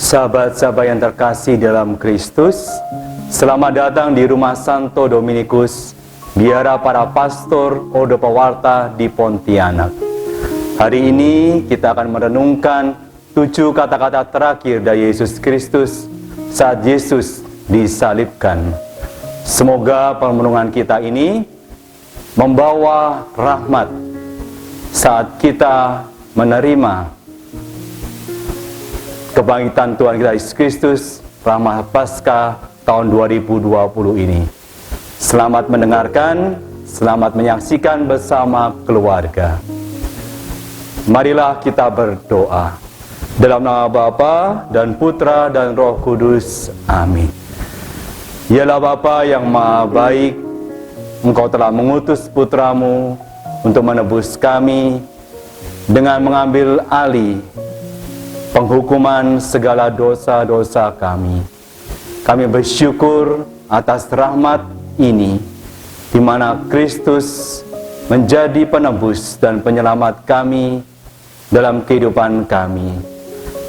Sahabat-sahabat yang terkasih dalam Kristus, selamat datang di rumah Santo Dominikus, biara para pastor Ordo Pewarta di Pontianak. Hari ini kita akan merenungkan 7 kata-kata terakhir dari Yesus Kristus saat Yesus disalibkan. Semoga perenungan kita ini membawa rahmat saat kita menerima kebangkitan Tuhan kita Yesus Kristus, rahmat Paskah tahun 2020 ini. Selamat mendengarkan, selamat menyaksikan bersama keluarga. Marilah kita berdoa. Dalam nama Bapa dan Putra dan Roh Kudus. Amin. Yalah Bapa yang Maha Baik, Engkau telah mengutus Putramu untuk menebus kami dengan mengambil alih penghukuman segala dosa-dosa kami. Kami bersyukur atas rahmat ini, di mana Kristus menjadi penebus dan penyelamat kami dalam kehidupan kami.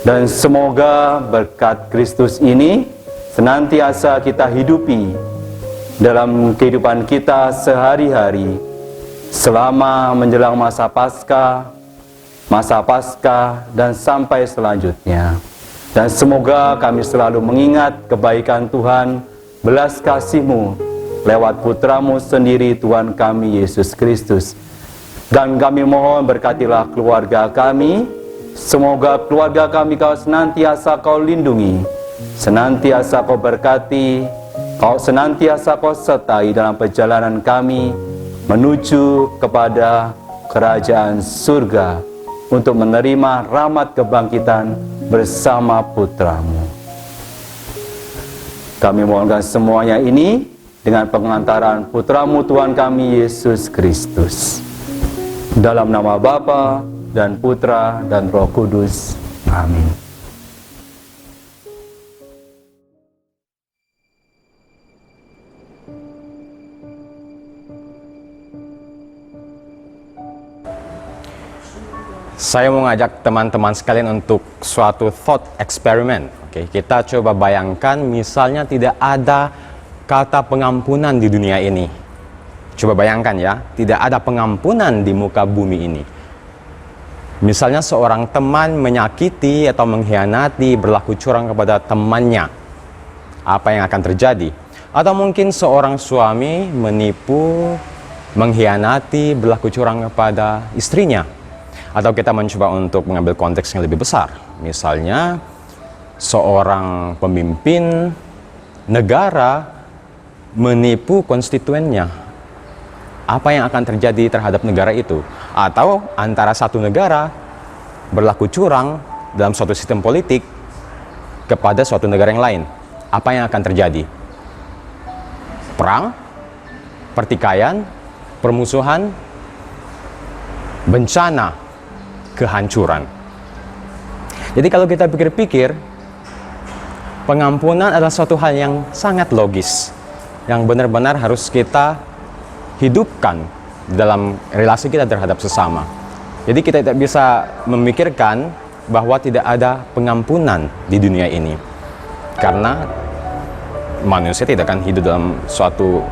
Dan semoga berkat Kristus ini senantiasa kita hidupi dalam kehidupan kita sehari-hari selama menjelang masa Paskah dan sampai selanjutnya. Dan semoga kami selalu mengingat kebaikan Tuhan, belas kasih-Mu lewat Putramu sendiri Tuhan kami Yesus Kristus. Dan kami mohon berkatilah keluarga kami. Semoga keluarga kami Kau senantiasa Kau lindungi, senantiasa Kau berkati, Kau senantiasa Kau sertai dalam perjalanan kami menuju kepada kerajaan surga, untuk menerima rahmat kebangkitan bersama Putramu. Kami mohonkan semuanya ini dengan pengantaran Putramu Tuhan kami Yesus Kristus. Dalam nama Bapa dan Putra dan Roh Kudus. Amin. Saya mau ngajak teman-teman sekalian untuk suatu thought experiment. Oke, kita coba bayangkan misalnya tidak ada kata pengampunan di dunia ini. Coba bayangkan ya, tidak ada pengampunan di muka bumi ini. Misalnya seorang teman menyakiti atau mengkhianati, berlaku curang kepada temannya. Apa yang akan terjadi? Atau mungkin seorang suami menipu, mengkhianati, berlaku curang kepada istrinya. Atau kita mencoba untuk mengambil konteks yang lebih besar. Misalnya, seorang pemimpin negara menipu konstituennya. Apa yang akan terjadi terhadap negara itu? Atau antara satu negara berlaku curang dalam suatu sistem politik kepada suatu negara yang lain. Apa yang akan terjadi? Perang, pertikaian, permusuhan, bencana, kehancuran. Jadi kalau kita pikir-pikir, pengampunan adalah suatu hal yang sangat logis, yang benar-benar harus kita hidupkan dalam relasi kita terhadap sesama. Jadi kita tidak bisa memikirkan bahwa tidak ada pengampunan di dunia ini, karena manusia tidak akan hidup dalam suatu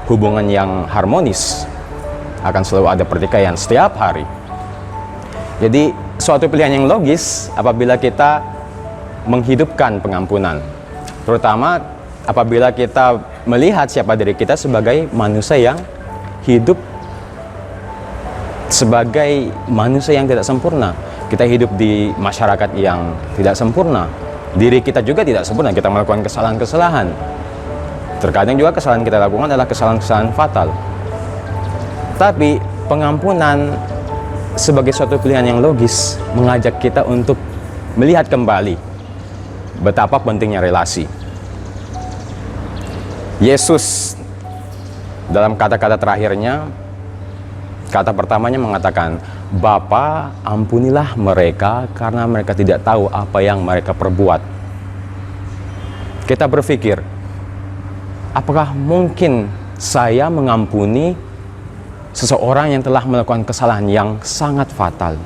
hubungan yang harmonis. Akan selalu ada pertikaian setiap hari. Jadi suatu pilihan yang logis apabila kita menghidupkan pengampunan, terutama apabila kita melihat siapa diri kita sebagai manusia yang hidup sebagai manusia yang tidak sempurna. Kita hidup di masyarakat yang tidak sempurna. Diri kita juga tidak sempurna, kita melakukan kesalahan-kesalahan. Terkadang juga kesalahan kita lakukan adalah kesalahan-kesalahan fatal. Tapi pengampunan sebagai suatu pilihan yang logis mengajak kita untuk melihat kembali betapa pentingnya relasi. Yesus dalam kata-kata terakhirnya, kata pertamanya mengatakan, Bapa, ampunilah mereka karena mereka tidak tahu apa yang mereka perbuat. Kita berpikir, apakah mungkin saya mengampuni seseorang yang telah melakukan kesalahan yang sangat fatal?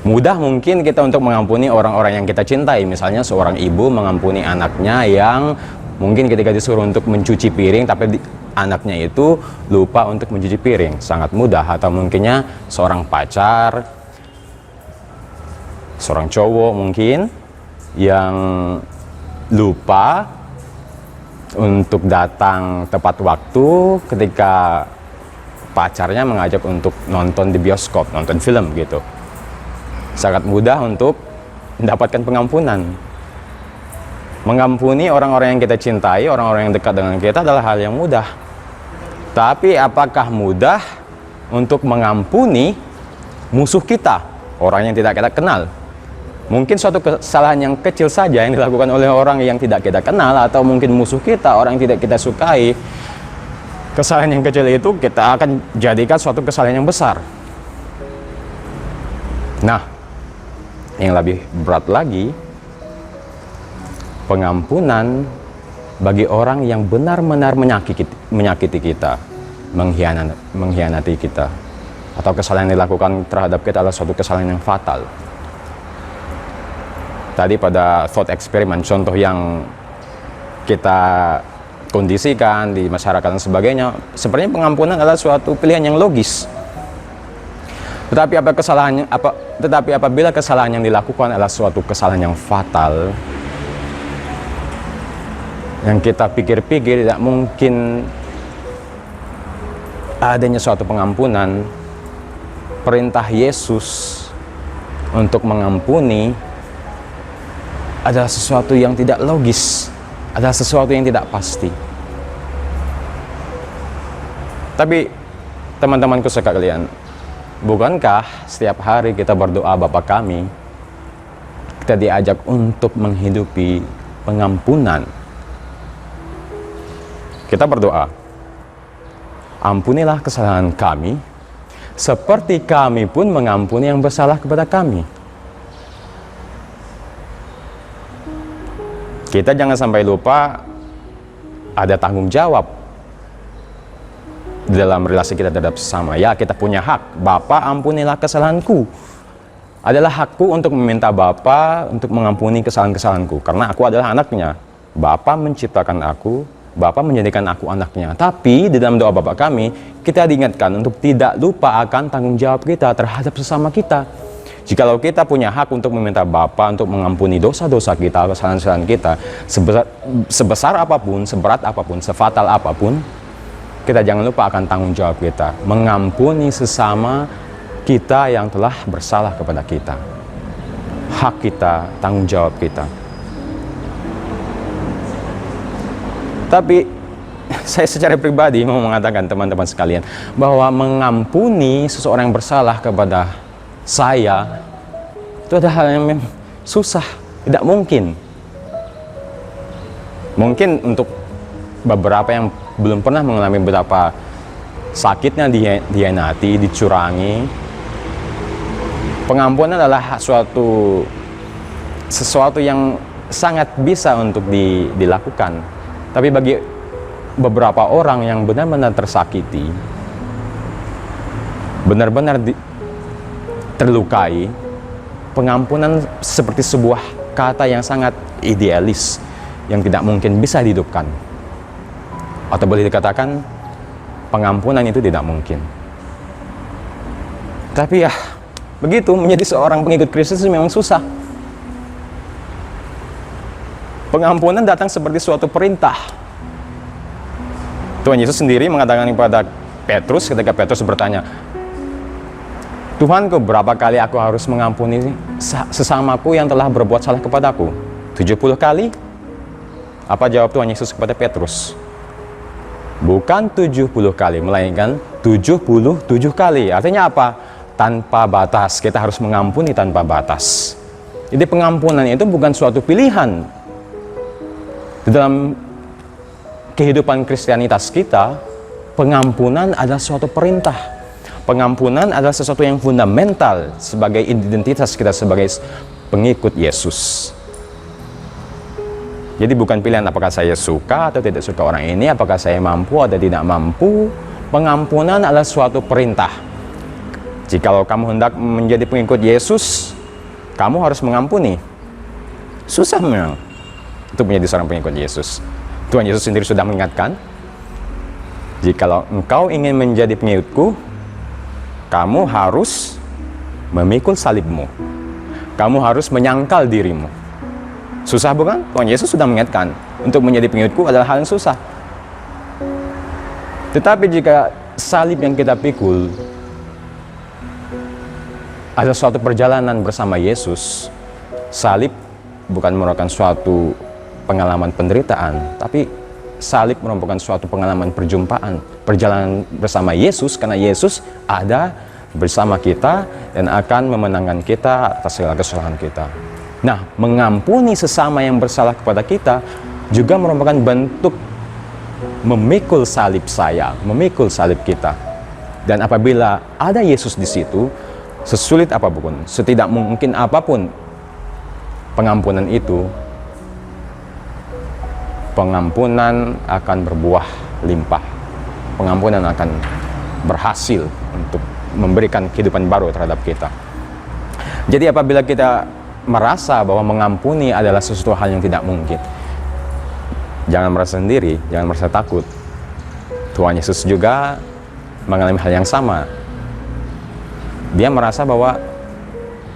Mudah mungkin kita untuk mengampuni orang-orang yang kita cintai. Misalnya seorang ibu mengampuni anaknya yang mungkin ketika disuruh untuk mencuci piring, tapi anaknya itu lupa untuk mencuci piring. Sangat mudah. Atau mungkinnya seorang pacar, seorang cowok mungkin yang lupa untuk datang tepat waktu ketika pacarnya mengajak untuk nonton di bioskop, nonton film gitu. Sangat mudah untuk mendapatkan pengampunan. Mengampuni orang-orang yang kita cintai, orang-orang yang dekat dengan kita adalah hal yang mudah. Tapi apakah mudah untuk mengampuni musuh kita, orang yang tidak kita kenal? Mungkin suatu kesalahan yang kecil saja yang dilakukan oleh orang yang tidak kita kenal, atau mungkin musuh kita, orang yang tidak kita sukai. Kesalahan yang kecil itu kita akan jadikan suatu kesalahan yang besar. Nah, yang lebih berat lagi, pengampunan bagi orang yang benar-benar menyakiti kita, mengkhianati kita, atau kesalahan yang dilakukan terhadap kita adalah suatu kesalahan yang fatal. Tadi pada thought experiment, contoh yang kita kondisikan di masyarakat dan sebagainya, sebenarnya pengampunan adalah suatu pilihan yang logis. Tetapi apabila kesalahan yang dilakukan adalah suatu kesalahan yang fatal, yang kita pikir-pikir tidak mungkin adanya suatu pengampunan, perintah Yesus untuk mengampuni adalah sesuatu yang tidak logis, adalah sesuatu yang tidak pasti. Tapi teman-temanku sekalian, bukankah setiap hari kita berdoa Bapa kami, kita diajak untuk menghidupi pengampunan? Kita berdoa, ampunilah kesalahan kami, seperti kami pun mengampuni yang bersalah kepada kami. Kita jangan sampai lupa ada tanggung jawab dalam relasi kita terhadap sesama. Ya, kita punya hak. Bapa, ampunilah kesalahanku. Adalah hakku untuk meminta Bapa untuk mengampuni kesalahan-kesalahanku. Karena aku adalah anaknya. Bapa menciptakan aku, Bapa menjadikan aku anaknya. Tapi di dalam doa Bapa kami, kita diingatkan untuk tidak lupa akan tanggung jawab kita terhadap sesama kita. Jikalau kita punya hak untuk meminta Bapa untuk mengampuni dosa-dosa kita, kesalahan-kesalahan kita, sebesar apapun, seberat apapun, sefatal apapun, kita jangan lupa akan tanggung jawab kita, mengampuni sesama kita yang telah bersalah kepada kita. Hak kita, tanggung jawab kita. Tapi saya secara pribadi mau mengatakan teman-teman sekalian bahwa mengampuni seseorang yang bersalah kepada saya itu adalah hal yang susah, tidak mungkin. Mungkin untuk beberapa yang belum pernah mengalami betapa sakitnya dihianati, dicurangi, pengampunan adalah sesuatu yang sangat bisa untuk dilakukan. Tapi bagi beberapa orang yang benar-benar tersakiti, benar-benar terlukai, pengampunan seperti sebuah kata yang sangat idealis yang tidak mungkin bisa dihidupkan. Atau boleh dikatakan pengampunan itu tidak mungkin. Tapi ya begitu, menjadi seorang pengikut Kristus memang susah. Pengampunan datang seperti suatu perintah. Tuhan Yesus sendiri mengatakan kepada Petrus ketika Petrus bertanya, Tuhanku, berapa kali aku harus mengampuni sesamaku yang telah berbuat salah kepadaku? 70 kali? Apa jawab Tuhan Yesus kepada Petrus? Bukan 70 kali, melainkan 77 kali. Artinya apa? Tanpa batas. Kita harus mengampuni tanpa batas. Jadi pengampunan itu bukan suatu pilihan. Di dalam kehidupan Kristianitas kita, pengampunan adalah suatu perintah. Pengampunan adalah sesuatu yang fundamental sebagai identitas kita sebagai pengikut Yesus. Jadi bukan pilihan apakah saya suka atau tidak suka orang ini, apakah saya mampu atau tidak mampu. Pengampunan adalah suatu perintah. Jikalau kamu hendak menjadi pengikut Yesus, Kamu harus mengampuni. Susah memang untuk menjadi seorang pengikut Yesus. Tuhan Yesus sendiri sudah mengingatkan, jikalau engkau ingin menjadi pengikutku, kamu harus memikul salibmu. Kamu harus menyangkal dirimu. Susah bukan? Tuhan Yesus sudah mengingatkan, untuk menjadi pengikutku adalah hal yang susah. Tetapi jika salib yang kita pikul ada suatu perjalanan bersama Yesus, salib bukan merupakan suatu pengalaman penderitaan, tapi salib merupakan suatu pengalaman perjumpaan, perjalanan bersama Yesus, karena Yesus ada bersama kita dan akan memenangkan kita atas segala kesalahan kita. Nah, mengampuni sesama yang bersalah kepada kita juga merupakan bentuk memikul salib saya, memikul salib kita. Dan apabila ada Yesus di situ, sesulit apapun, setidak mungkin apapun pengampunan itu, pengampunan akan berbuah limpah. Pengampunan akan berhasil untuk memberikan kehidupan baru terhadap kita. Jadi apabila kita merasa bahwa mengampuni adalah sesuatu hal yang tidak mungkin, jangan merasa sendiri, jangan merasa takut. Tuhan Yesus juga mengalami hal yang sama. Dia merasa bahwa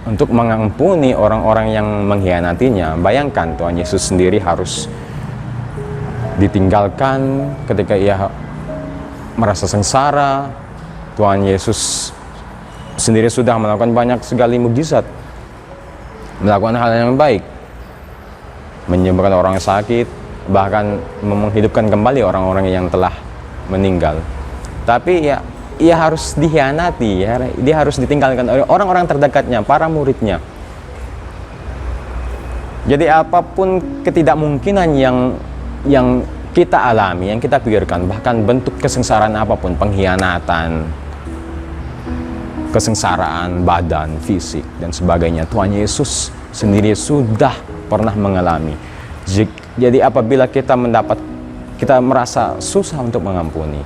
untuk mengampuni orang-orang yang mengkhianatinya, bayangkan Tuhan Yesus sendiri harus ditinggalkan ketika ia merasa sengsara. Tuhan Yesus sendiri sudah melakukan banyak sekali mukjizat, melakukan hal yang baik, menyembuhkan orang sakit, bahkan menghidupkan kembali orang-orang yang telah meninggal. Tapi ia harus dikhianati, dia harus ditinggalkan oleh orang-orang terdekatnya, para muridnya. Jadi apapun ketidakmungkinan yang kita alami, yang kita pikirkan, bahkan bentuk kesengsaraan apapun, pengkhianatan, kesengsaraan badan, fisik, dan sebagainya, Tuhan Yesus sendiri sudah pernah mengalami. Jadi apabila kita merasa susah untuk mengampuni,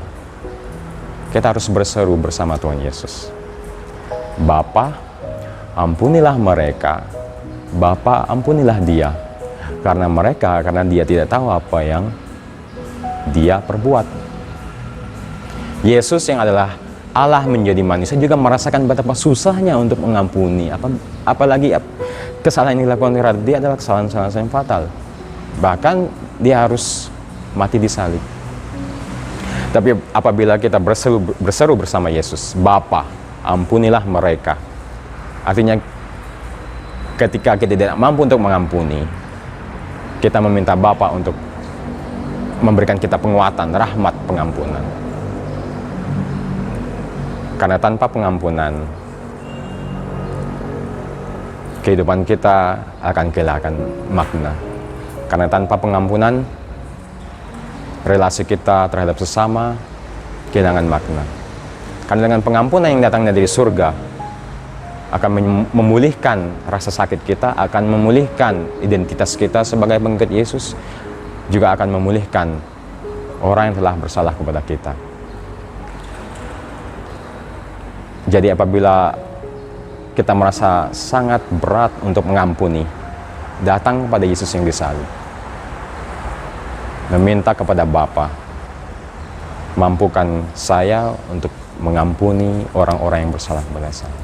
kita harus berseru bersama Tuhan Yesus. Bapa, ampunilah mereka. Bapa, ampunilah dia. Karena dia tidak tahu apa yang dia perbuat. Yesus yang adalah Allah menjadi manusia juga merasakan betapa susahnya untuk mengampuni. Apalagi kesalahan yang dilakukan terhadap dia adalah kesalahan-kesalahan yang fatal. Bahkan dia harus mati di salib. Tapi apabila kita berseru bersama Yesus, Bapa, ampunilah mereka. Artinya ketika kita tidak mampu untuk mengampuni, kita meminta Bapa untuk memberikan kita penguatan, rahmat pengampunan. Karena tanpa pengampunan, kehidupan kita akan kehilangan makna. Karena tanpa pengampunan, relasi kita terhadap sesama kehilangan makna. Karena dengan pengampunan yang datangnya dari surga akan memulihkan rasa sakit kita, akan memulihkan identitas kita sebagai pengikut Yesus, juga akan memulihkan orang yang telah bersalah kepada kita. Jadi apabila kita merasa sangat berat untuk mengampuni, datang kepada Yesus yang disalib. Meminta kepada Bapa, mampukan saya untuk mengampuni orang-orang yang bersalah kepada saya.